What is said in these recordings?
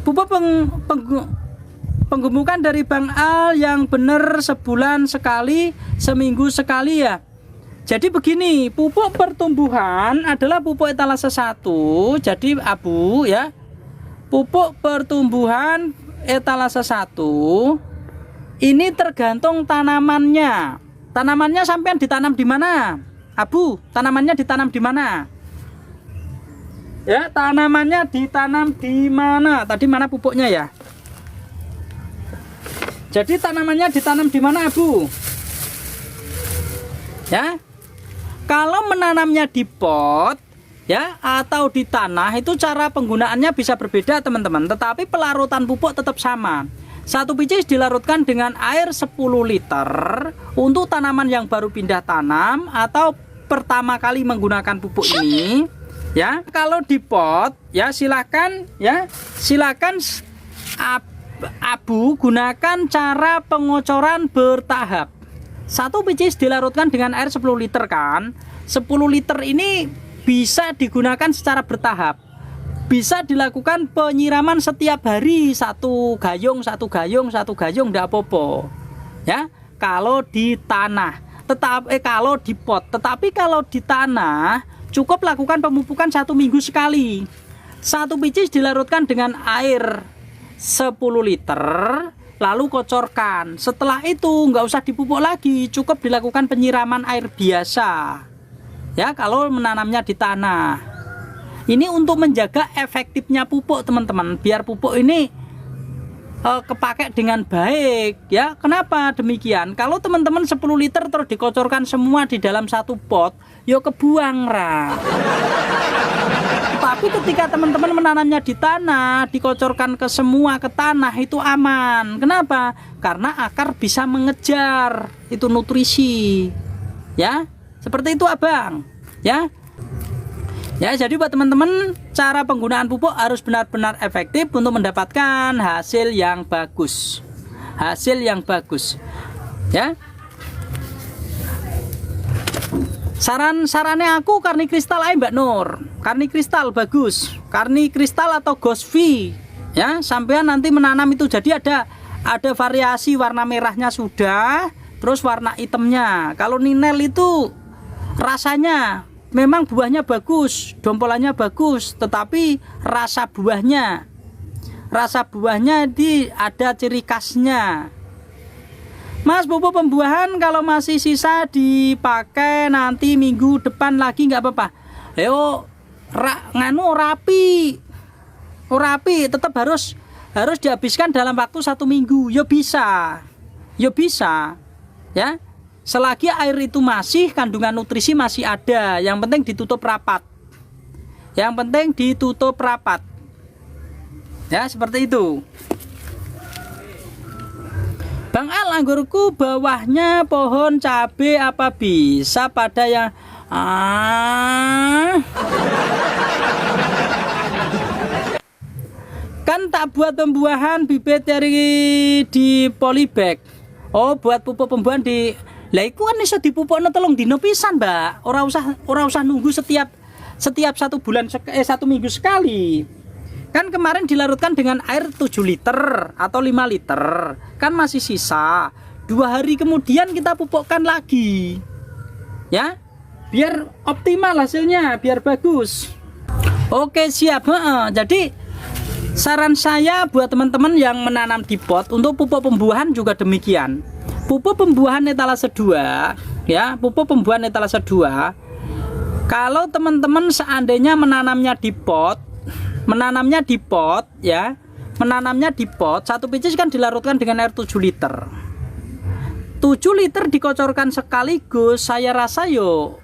Pupuk penggemukan dari Bang Al yang benar sebulan sekali, seminggu sekali ya. Jadi begini, pupuk pertumbuhan adalah pupuk etalase 1, jadi abu ya. Pupuk pertumbuhan etalase 1 ini tergantung tanamannya. Tanamannya sampean ditanam di mana? Abu, tanamannya ditanam di mana? Ya, tanamannya ditanam di mana? Tadi mana pupuknya ya? Jadi tanamannya ditanam di mana, Abu? Ya. Kalau menanamnya di pot ya atau di tanah itu cara penggunaannya bisa berbeda, teman-teman, tetapi pelarutan pupuk tetap sama. 1 biji dilarutkan dengan air 10 liter untuk tanaman yang baru pindah tanam atau pertama kali menggunakan pupuk ini. Ya, kalau di pot ya silakan Abu gunakan cara pengocoran bertahap. 1 biji dilarutkan dengan air 10 liter kan. 10 liter ini bisa digunakan secara bertahap. Bisa dilakukan penyiraman setiap hari, 1 gayung enggak apa-apa. Ya, kalau di tanah. Kalau di pot, tetapi kalau di tanah cukup lakukan pemupukan 1 minggu sekali. 1 biji dilarutkan dengan air 10 liter lalu kocorkan. Setelah itu nggak usah dipupuk lagi, cukup dilakukan penyiraman air biasa ya kalau menanamnya di tanah. Ini untuk menjaga efektifnya pupuk, teman-teman, biar pupuk ini kepake dengan baik ya. Kenapa demikian? Kalau teman-teman 10 liter terus dikocorkan semua di dalam 1 pot, yo kebuang ra. Tapi ketika teman-teman menanamnya di tanah, dikocorkan ke semua ke tanah, itu aman. Kenapa? Karena akar bisa mengejar itu nutrisi. Ya, seperti itu, Abang. Ya. Ya, jadi buat teman-teman, cara penggunaan pupuk harus benar-benar efektif untuk mendapatkan hasil yang bagus. Hasil yang bagus. Ya. Sarannya aku Karni Kristal aja, Mbak Nur. Karni Kristal bagus. Karni Kristal atau Gosvi. Ya, sampean nanti menanam itu jadi ada variasi warna merahnya sudah, terus warna hitamnya. Kalau Ninel itu rasanya memang buahnya bagus, dompolannya bagus, tetapi rasa buahnya ada ciri khasnya. Mas, pupuk pembuahan kalau masih sisa dipakai nanti minggu depan lagi nggak apa-apa. Rapi, tetap harus dihabiskan dalam waktu 1 minggu. Yo bisa, ya. Selagi air itu masih kandungan nutrisi masih ada, yang penting ditutup rapat. Ya, seperti itu. Bang Al, anggurku bawahnya pohon cabe, apa bisa pada yang kan tak buat pembuahan bibit dari di polybag. Oh, buat pupuk pembuahan di lah iku kan iso dipupukno 3 dino pisan, Mbak. Ora usah nunggu setiap 1 minggu sekali. Kan kemarin dilarutkan dengan air 7 liter atau 5 liter. Kan masih sisa. 2 hari kemudian kita pupukkan lagi. Ya. Biar optimal hasilnya, biar bagus. Oke, siap. Jadi saran saya buat teman-teman yang menanam di pot untuk pupuk pembuahan juga demikian. Pupuk pembuahan etalase 2, ya, pupuk pembuahan etalase 2. Kalau teman-teman seandainya menanamnya di pot, ya, menanamnya di pot, 1 biji kan dilarutkan dengan air 7 liter. 7 liter dikocorkan sekaligus, saya rasa yo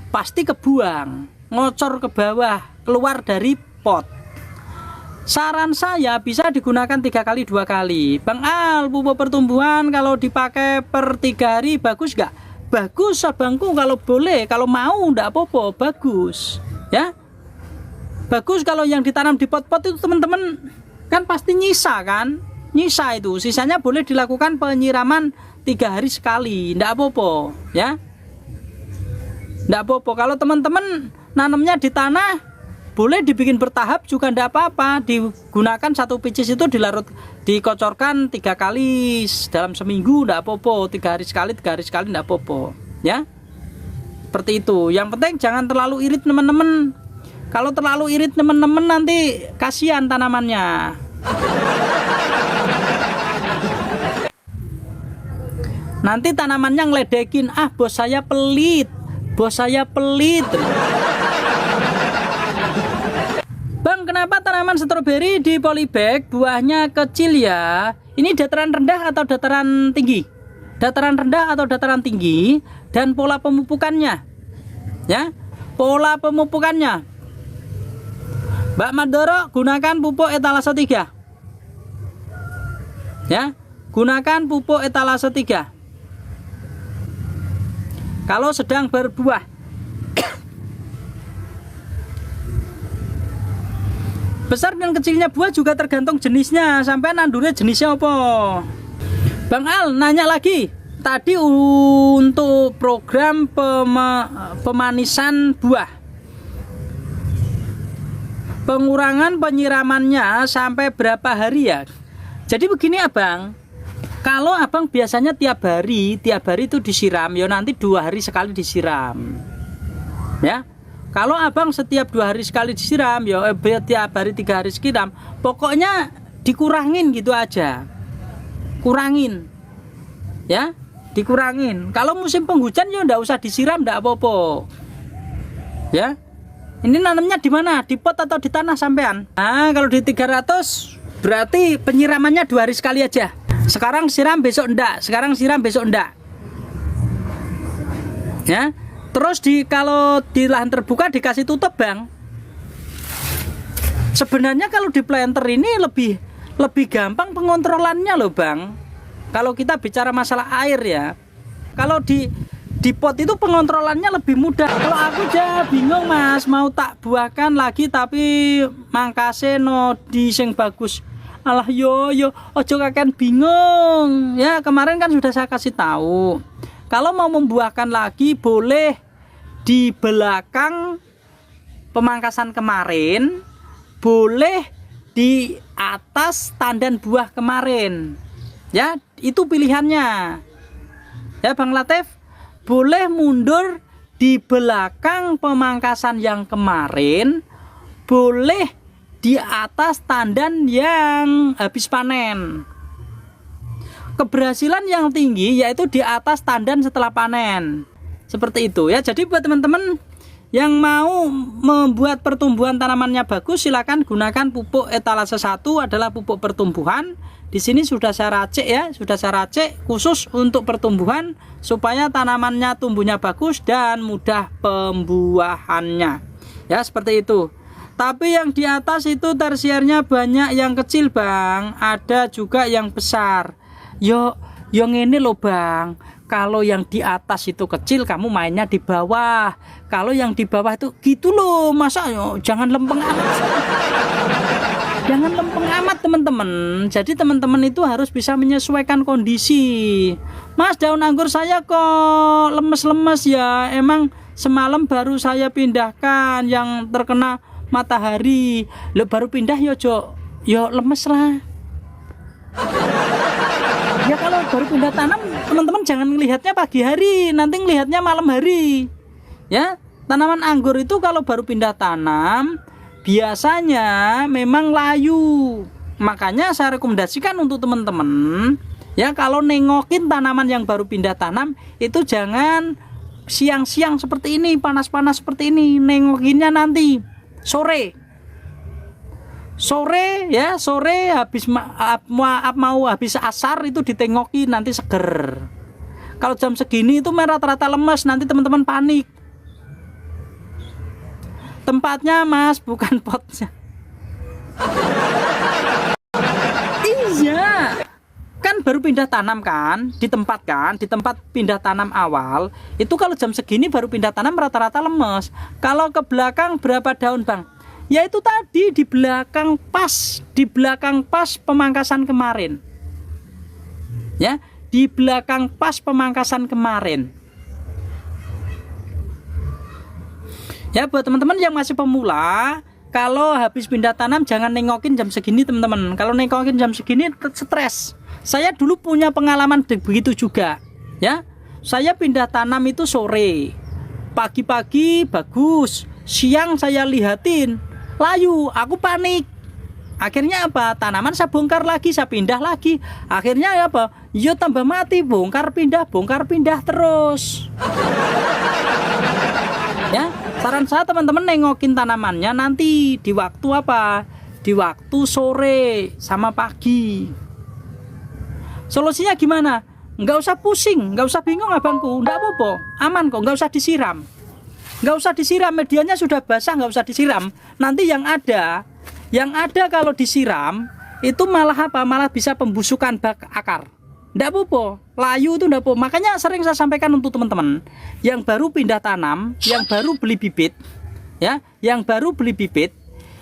pasti kebuang, ngocor ke bawah, keluar dari pot. Saran saya bisa digunakan 3 kali 2 kali. Bang Al, pupuk pertumbuhan kalau dipakai per 3 hari bagus gak? Bagus, abangku, kalau boleh, kalau mau ndak apa-apa, bagus. Ya. Bagus kalau yang ditanam di pot-pot itu teman-teman kan pasti nyisa kan? Nyisa itu, sisanya boleh dilakukan penyiraman 3 hari sekali, ndak apa-apa, ya. Ndak apa-apa. Kalau teman-teman nanamnya di tanah, boleh dibikin bertahap juga ndak apa-apa. Digunakan satu picis itu dikocorkan 3 kali dalam seminggu ndak apa-apa, 3 hari sekali ndak apa-apa ya. Seperti itu. Yang penting jangan terlalu irit teman-teman. Kalau terlalu irit teman-teman nanti kasihan tanamannya. Nanti tanamannya ngeledekin, ah bos saya pelit, bos saya pelit. Bang, kenapa tanaman stroberi di polybag buahnya kecil ya? Ini dataran rendah atau dataran tinggi? Dataran rendah atau dataran tinggi? Dan pola pemupukannya, ya, pola pemupukannya. Mbak Madoro, gunakan pupuk etalase 3. Ya, gunakan pupuk etalase 3. Kalau sedang berbuah. Besar dan kecilnya buah juga tergantung jenisnya. Sampai nandurnya jenisnya apa? Bang Al nanya lagi. Tadi untuk program pemanisan buah, pengurangan penyiramannya sampai berapa hari ya? Jadi begini abang, kalau abang biasanya tiap hari itu disiram, ya nanti 2 hari sekali disiram, ya. Kalau abang setiap 2 hari sekali disiram, ya tiap hari 3 hari disiram, pokoknya dikurangin gitu aja, kurangin, ya. Dikurangin. Kalau musim penghujan ya ndak usah disiram, ndak apa-apa. Ya. Ini nanamnya di mana? Di pot atau di tanah sampean? Nah, kalau di 300 berarti penyiramannya 2 hari sekali aja. Sekarang siram besok ndak, sekarang siram besok ndak. Ya. Terus kalau di lahan terbuka dikasih tutup, Bang. Sebenarnya kalau di planter ini lebih gampang pengontrolannya loh, Bang. Kalau kita bicara masalah air ya, kalau di pot itu pengontrolannya lebih mudah. Kalau aku aja bingung mas, mau tak buahkan lagi tapi mangkase no di sing bagus. Alah yo ojo kakan bingung ya. Kemarin kan sudah saya kasih tahu, kalau mau membuahkan lagi boleh di belakang pemangkasan kemarin, boleh di atas tandan buah kemarin. Ya, itu pilihannya. Ya, Bang Latif, boleh mundur di belakang pemangkasan yang kemarin, boleh di atas tandan yang habis panen. Keberhasilan yang tinggi yaitu di atas tandan setelah panen. Seperti itu ya. Jadi buat teman-teman yang mau membuat pertumbuhan tanamannya bagus, silakan gunakan pupuk etalase 1 adalah pupuk pertumbuhan. Di sini sudah saya racik ya, sudah saya racik khusus untuk pertumbuhan supaya tanamannya tumbuhnya bagus dan mudah pembuahannya. Ya, seperti itu. Tapi yang di atas itu tersiernya banyak yang kecil, Bang. Ada juga yang besar. Yo ngene loh, Bang. Kalau yang di atas itu kecil, kamu mainnya di bawah. Kalau yang di bawah itu gitu loh. Masa jangan lempeng amat. Jangan lempeng amat teman-teman. Jadi teman-teman itu harus bisa menyesuaikan kondisi. Mas, daun anggur saya kok lemes-lemes ya. Emang semalam baru saya pindahkan yang terkena matahari. Lo baru pindah yo lemes lah. Ya kalau baru pindah tanam, teman-teman jangan melihatnya pagi hari, nanti melihatnya malam hari. Ya, tanaman anggur itu kalau baru pindah tanam biasanya memang layu. Makanya saya rekomendasikan untuk teman-teman ya, kalau nengokin tanaman yang baru pindah tanam itu jangan siang-siang seperti ini, panas-panas seperti ini. Nengokinnya nanti sore ya, sore habis mau habis asar itu ditengoki nanti seger. Kalau jam segini itu rata-rata lemes, nanti teman-teman panik. Tempatnya mas, bukan potnya. Iya, kan baru pindah tanam kan, di tempat pindah tanam awal itu kalau jam segini baru pindah tanam rata-rata lemes. Kalau ke belakang berapa daun, Bang? Ya itu tadi di belakang pas pemangkasan kemarin. Ya, di belakang pas pemangkasan kemarin. Ya, buat teman-teman yang masih pemula, kalau habis pindah tanam jangan nengokin jam segini teman-teman. Kalau nengokin jam segini stres. Saya dulu punya pengalaman begitu juga ya. Saya pindah tanam itu sore, pagi-pagi bagus, siang saya lihatin layu, aku panik. Akhirnya apa? Tanaman saya bongkar lagi, saya pindah lagi. Akhirnya apa? Yo tambah mati, bongkar pindah terus. Ya, saran saya teman-teman nengokin tanamannya nanti di waktu apa? Di waktu sore sama pagi. Solusinya gimana? Nggak usah pusing, nggak usah bingung abangku, nggak apa-apa, aman kok, nggak usah disiram. Nggak usah disiram, medianya sudah basah, nggak usah disiram. Nanti yang ada kalau disiram itu malah apa? Malah bisa pembusukan bak akar. Nggak apa-apa, layu itu nggak apa-apa. Makanya sering saya sampaikan untuk teman-teman yang baru pindah tanam, yang baru beli bibit, ya, yang baru beli bibit,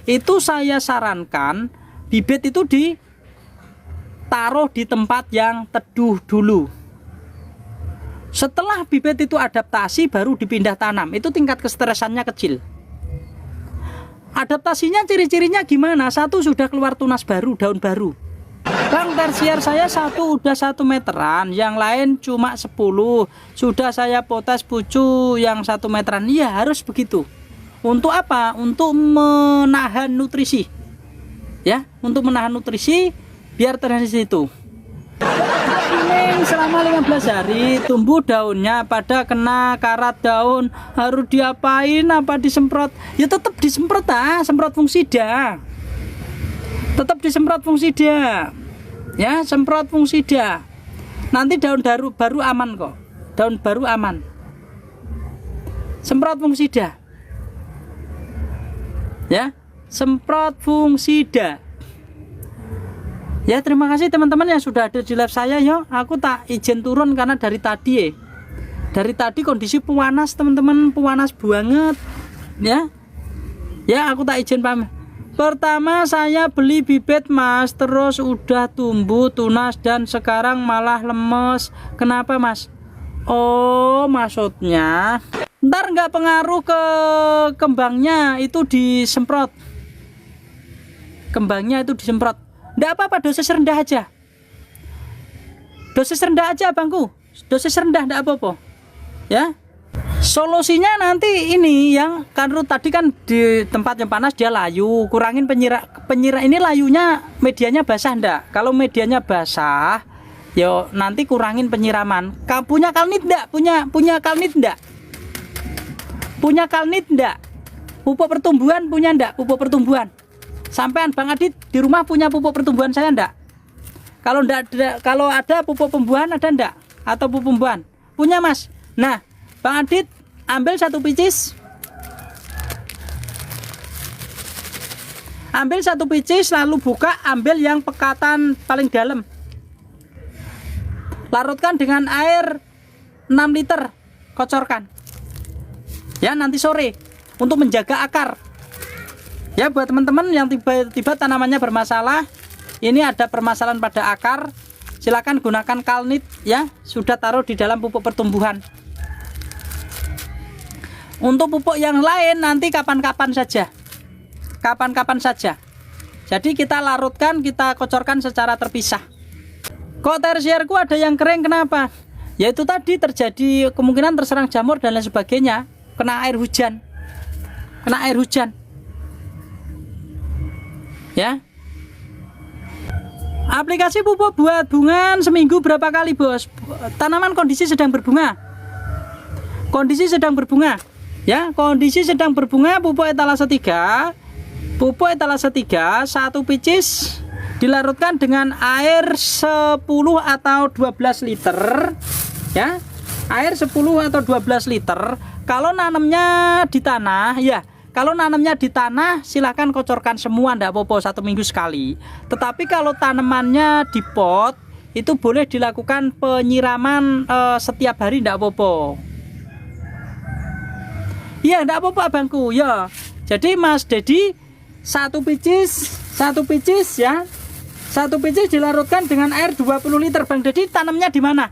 itu saya sarankan bibit itu ditaruh di tempat yang teduh dulu. Setelah bibit itu adaptasi baru dipindah tanam, itu tingkat kestresannya kecil. Adaptasinya ciri-cirinya gimana? Satu, sudah keluar tunas baru, daun baru. Bang, tersier saya satu udah 1 meteran, yang lain cuma 10. Sudah saya potas pucu yang 1 meteran. Iya, harus begitu. Untuk apa? Untuk menahan nutrisi. Ya, untuk menahan nutrisi biar terhasil itu. Kuning selama 15 hari, tumbuh daunnya pada kena karat daun, harus diapain? Apa disemprot? Ya tetap disemprot semprot fungsida. Tetap disemprot fungsida. Ya, semprot fungsida. Nanti daun baru aman kok. Daun baru aman. Semprot fungsida. Ya, semprot fungsida. Ya, terima kasih teman-teman yang sudah ada di live saya ya. Aku tak izin turun karena dari tadi Dari tadi kondisi panas teman-teman, panas banget. Ya. Ya, aku tak izin pamit. Pertama saya beli bibit Mas, terus udah tumbuh tunas dan sekarang malah lemes. Kenapa Mas? Oh, maksudnya ntar nggak pengaruh ke kembangnya, itu disemprot. Kembangnya itu disemprot. Nggak apa-apa, dosis rendah aja. Dosis rendah aja bangku. Dosis rendah nggak apa-apa. Ya. Solusinya nanti ini yang karena tadi kan di tempat yang panas dia layu, kurangin penyiram ini layunya medianya basah ndak? Kalau medianya basah, yo nanti kurangin penyiraman. Punya kalnit ndak? Punya kalnit ndak? Punya kalnit ndak? Pupuk pertumbuhan punya ndak? Pupuk pertumbuhan. Sampean Bang Adit di rumah punya pupuk pertumbuhan saya ndak? Kalau ndak, kalau ada pupuk pembuahan ada ndak? Atau pupuk pembuahan? Punya Mas. Nah, Bang Adit ambil 1 picis. Ambil 1 picis lalu buka, ambil yang pekatan paling dalam. Larutkan dengan air 6 liter, kocorkan. Ya, nanti sore untuk menjaga akar. Ya, buat teman-teman yang tiba-tiba tanamannya bermasalah, ini ada permasalahan pada akar, silakan gunakan kalnit ya, sudah taruh di dalam pupuk pertumbuhan. Untuk pupuk yang lain nanti kapan-kapan saja. Kapan-kapan saja. Jadi kita larutkan, kita kocorkan secara terpisah. Kok tersierku ada yang kering, kenapa? Yaitu tadi terjadi kemungkinan terserang jamur dan lain sebagainya, kena air hujan. Kena air hujan. Ya. Aplikasi pupuk buat bunga seminggu berapa kali bos? Tanaman kondisi sedang berbunga. Kondisi sedang berbunga. Ya, kondisi sedang berbunga, pupuk etalase 3. Pupuk etalase 3 1 picis dilarutkan dengan air 10 atau 12 liter. Ya. Air 10 atau 12 liter. Kalau nanamnya di tanah, ya. Kalau nanamnya di tanah silahkan kocorkan semua, ndak apa-apa 1 minggu sekali. Tetapi kalau tanamannya di pot itu boleh dilakukan penyiraman setiap hari, ndak apa-apa. Iya, ndak apa-apa abangku ya. Jadi Mas Dedi 1 picis ya. 1 picis dilarutkan dengan air 20 liter. Bang Dedi tanamnya di mana?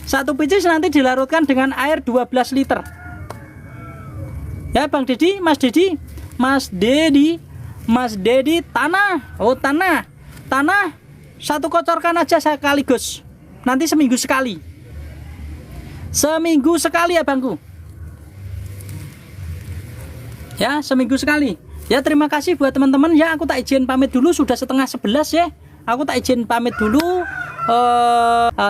1 picis nanti dilarutkan dengan air 12 liter. Ya Bang Dedi, Mas Dedi, Mas Dedi tanah. Oh, tanah satu kocorkan aja sekaligus, nanti seminggu sekali ya bangku ya, seminggu sekali ya. Terima kasih buat teman-teman ya. Aku tak izin pamit dulu, sudah 10:30 ya. Aku tak izin pamit dulu.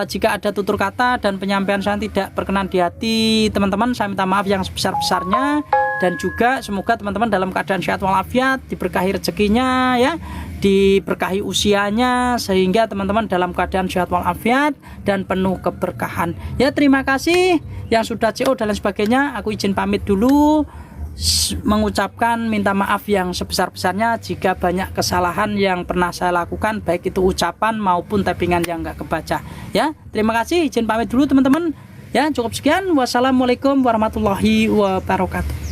Jika ada tutur kata dan penyampaian saya tidak berkenan di hati teman-teman, saya minta maaf yang sebesar-besarnya. Dan juga semoga teman-teman dalam keadaan sehat walafiat, diberkahi rezekinya ya, diberkahi usianya, sehingga teman-teman dalam keadaan sehat walafiat dan penuh keberkahan ya. Terima kasih yang sudah CO dan lain sebagainya. Aku izin pamit dulu, mengucapkan minta maaf yang sebesar-besarnya jika banyak kesalahan yang pernah saya lakukan, baik itu ucapan maupun typingan yang nggak kebaca ya. Terima kasih, izin pamit dulu teman-teman ya. Cukup sekian, wassalamualaikum warahmatullahi wabarakatuh.